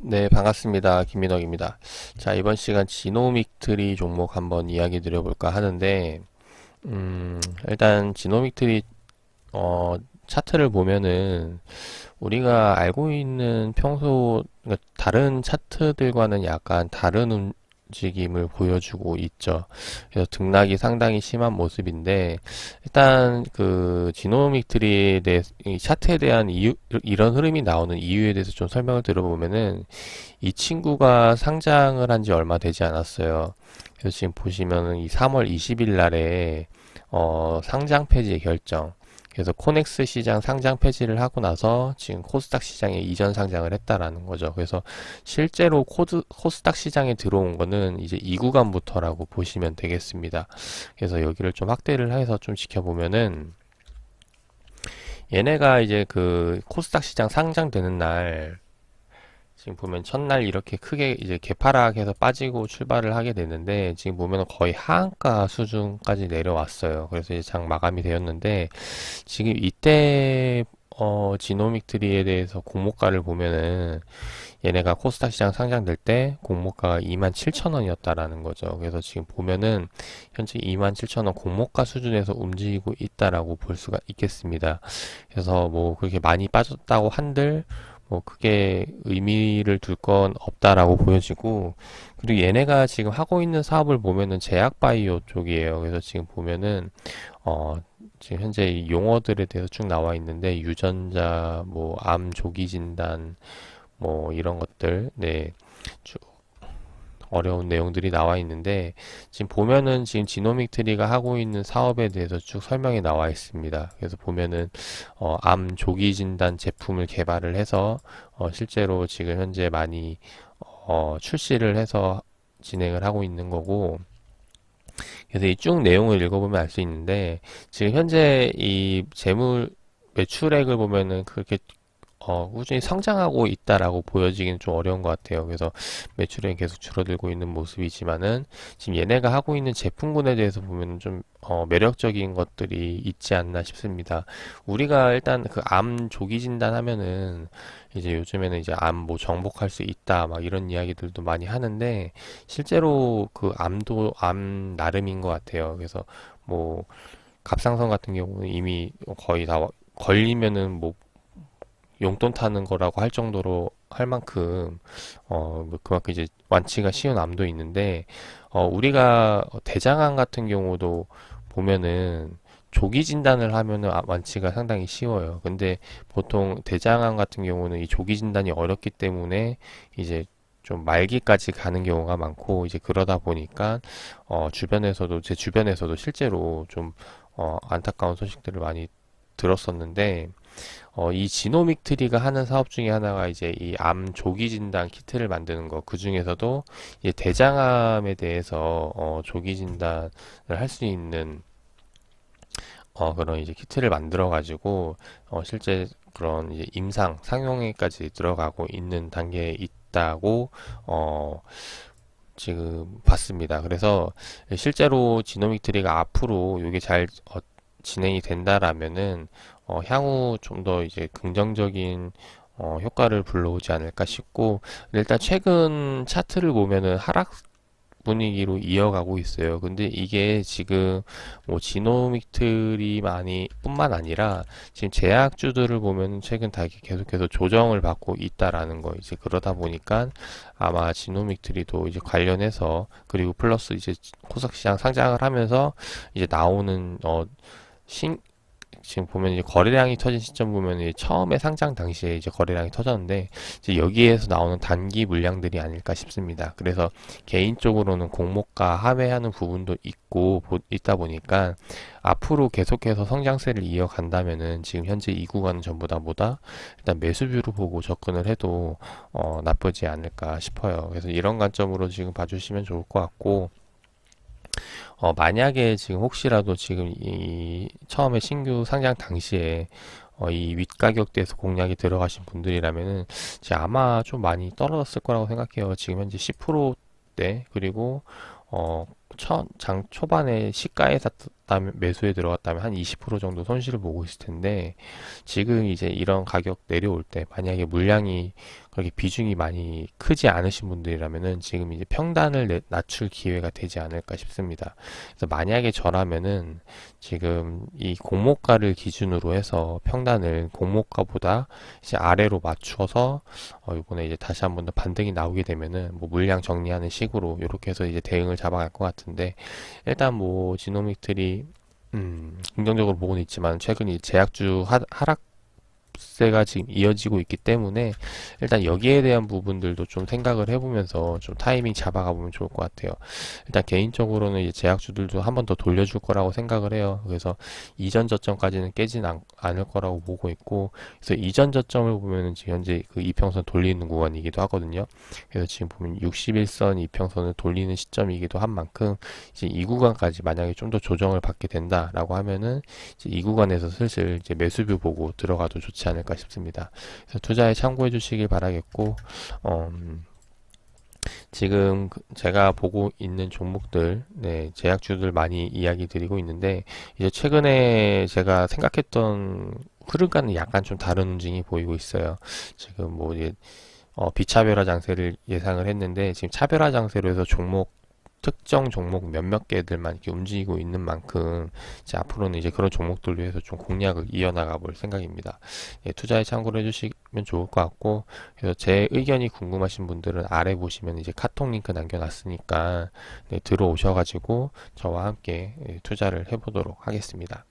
네, 반갑습니다. 김민혁입니다. 자, 이번 시간 지노믹트리 종목 한번 이야기 드려볼까 하는데, 일단 지노믹트리, 차트를 보면은, 우리가 알고 있는 그러니까 다른 차트들과는 약간 다른 움직임을 보여주고 있죠. 그래서 등락이 상당히 심한 모습인데, 일단 그 지노믹트리에 대해, 이 차트에 대한 이런 흐름이 나오는 이유에 대해서 좀 설명을 들어보면은, 이 친구가 상장을 한 지 얼마 되지 않았어요. 그래서 지금 보시면은 이 3월 20일 날에 상장 폐지 결정. 그래서 코넥스 시장 상장 폐지를 하고 나서 지금 코스닥 시장에 이전 상장을 했다라는 거죠. 그래서 실제로 코스닥 시장에 들어온 거는 이제 이 구간부터라고 보시면 되겠습니다. 그래서 여기를 좀 확대를 해서 좀 지켜보면은 얘네가 이제 그 코스닥 시장 상장되는 날 지금 보면 첫날 이렇게 크게 이제 개파락해서 빠지고 출발을 하게 됐는데 지금 보면 거의 하한가 수준까지 내려왔어요. 그래서 이제 장 마감이 되었는데 지금 이때 지노믹트리에 대해서 공모가를 보면은 얘네가 코스닥 시장 상장될 때 공모가가 27,000원이었다라는 거죠. 그래서 지금 보면은 현재 27,000원 공모가 수준에서 움직이고 있다라고 볼 수가 있겠습니다. 그래서 뭐 그렇게 많이 빠졌다고 한들 뭐 크게 의미를 둘 건 없다라고 보여지고, 그리고 얘네가 지금 하고 있는 사업을 보면은 제약 바이오 쪽이에요. 그래서 지금 보면은 어 지금 현재 이 용어들에 대해서 쭉 나와 있는데 유전자 뭐 암 조기 진단 뭐 이런 것들, 네, 쭉 어려운 내용들이 나와 있는데 지금 보면은 지금 지노믹 트리가 하고 있는 사업에 대해서 쭉 설명이 나와 있습니다. 그래서 보면은 암 조기 진단 제품을 개발을 해서 실제로 지금 현재 많이 출시를 해서 진행을 하고 있는 거고, 그래서 이 쭉 내용을 읽어보면 알 수 있는데 지금 현재 이 재물 매출액을 보면은 그렇게 꾸준히 성장하고 있다라고 보여지기는 좀 어려운 것 같아요. 그래서 매출액이 계속 줄어들고 있는 모습이지만은 지금 얘네가 하고 있는 제품군에 대해서 보면 좀 매력적인 것들이 있지 않나 싶습니다. 우리가 일단 그 암 조기 진단하면은 이제 요즘에는 이제 암 뭐 정복할 수 있다 막 이런 이야기들도 많이 하는데 실제로 그 암도 암 나름인 것 같아요. 그래서 뭐 갑상선 같은 경우는 이미 거의 다 걸리면은 뭐 용돈 타는 거라고 할 정도로 할 만큼 뭐 그만큼 이제 완치가 쉬운 암도 있는데 우리가 대장암 같은 경우도 보면은 조기 진단을 하면은 완치가 상당히 쉬워요. 근데 보통 대장암 같은 경우는 이 조기 진단이 어렵기 때문에 이제 좀 말기까지 가는 경우가 많고 이제 그러다 보니까 주변에서도 제 주변에서도 실제로 좀 안타까운 소식들을 많이 들었었는데 이 지노믹 트리가 하는 사업 중에 하나가 이제 이 암 조기 진단 키트를 만드는 거. 그 중에서도 이제 대장암에 대해서 조기 진단을 할 수 있는 그런 이제 키트를 만들어 가지고 실제 그런 이제 임상 상용에까지 들어가고 있는 단계에 있다고 어 지금 봤습니다. 그래서 실제로 지노믹 트리가 앞으로 이게 잘 진행이 된다라면은 향후 좀 더 이제 긍정적인 효과를 불러오지 않을까 싶고, 일단 최근 차트를 보면은 하락 분위기로 이어가고 있어요. 근데 이게 지금 뭐 지노믹트리만이 뿐만 아니라 지금 제약주들을 보면 최근 다 이렇게 계속해서 조정을 받고 있다라는 거, 이제 그러다 보니까 아마 지노믹트리도 이제 관련해서, 그리고 플러스 이제 코스닥 시장 상장을 하면서 이제 나오는 신 지금 보면 이제 거래량이 터진 시점 보면 이제 처음에 상장 당시에 이제 거래량이 터졌는데 이제 여기에서 나오는 단기 물량들이 아닐까 싶습니다. 그래서 개인적으로는 공모가 하회하는 부분도 있다 보니까 앞으로 계속해서 성장세를 이어간다면은 지금 현재 이 구간은 전부 다 뭐다? 일단 매수뷰로 보고 접근을 해도 나쁘지 않을까 싶어요. 그래서 이런 관점으로 지금 봐주시면 좋을 것 같고, 만약에 지금 혹시라도 지금 이 처음에 신규 상장 당시에 이 윗가격대에서 공략이 들어가신 분들이라면은 이제 아마 좀 많이 떨어졌을 거라고 생각해요. 지금 현재 10%대, 그리고 장 초반에 시가에 샀다면 매수에 들어갔다면 한 20% 정도 손실을 보고 있을 텐데 지금 이제 이런 가격 내려올 때 만약에 물량이 그렇게 비중이 많이 크지 않으신 분들이라면은 지금 이제 평단을 낮출 기회가 되지 않을까 싶습니다. 그래서 만약에 저라면은 지금 이 공모가를 기준으로 해서 평단을 공모가보다 이제 아래로 맞추어서 이번에 이제 다시 한번 더 반등이 나오게 되면은 뭐 물량 정리하는 식으로 이렇게 해서 이제 대응을 잡아갈 것 같은데, 일단 뭐 지노믹들이 긍정적으로 보고는 있지만 최근 이 제약주 하락세가 지금 이어지고 있기 때문에 일단 여기에 대한 부분들도 좀 생각을 해보면서 좀 타이밍 잡아가 보면 좋을 것 같아요. 일단 개인적으로는 이제 제약주들도 한 번 더 돌려줄 거라고 생각을 해요. 그래서 이전 저점까지는 깨진 않을 거라고 보고 있고, 그래서 이전 저점을 보면은 지금 현재 그 이평선 돌리는 구간이기도 하거든요. 그래서 지금 보면 61선 이평선을 돌리는 시점이기도 한 만큼 이제 이 구간까지 만약에 좀 더 조정을 받게 된다라고 하면은 이제 이 구간에서 슬슬 이제 매수뷰 보고 들어가도 좋지 않을까 싶습니다. 그래서 투자에 참고해 주시길 바라겠고, 어, 지금 제가 보고 있는 종목들, 네, 제약주들 많이 이야기 드리고 있는데, 이제 최근에 제가 생각했던 흐름과는 약간 좀 다른 움직임이 보이고 있어요. 지금 뭐 이제 비차별화 장세를 예상을 했는데, 지금 차별화 장세로 해서 특정 종목 몇몇 개들만 이렇게 움직이고 있는 만큼 이제 앞으로는 이제 그런 종목들로 해서 좀 공략을 이어나가 볼 생각입니다. 예, 투자에 참고를 해주시면 좋을 것 같고, 그래서 제 의견이 궁금하신 분들은 아래 보시면 이제 카톡 링크 남겨놨으니까 네, 들어오셔가지고 저와 함께 투자를 해보도록 하겠습니다.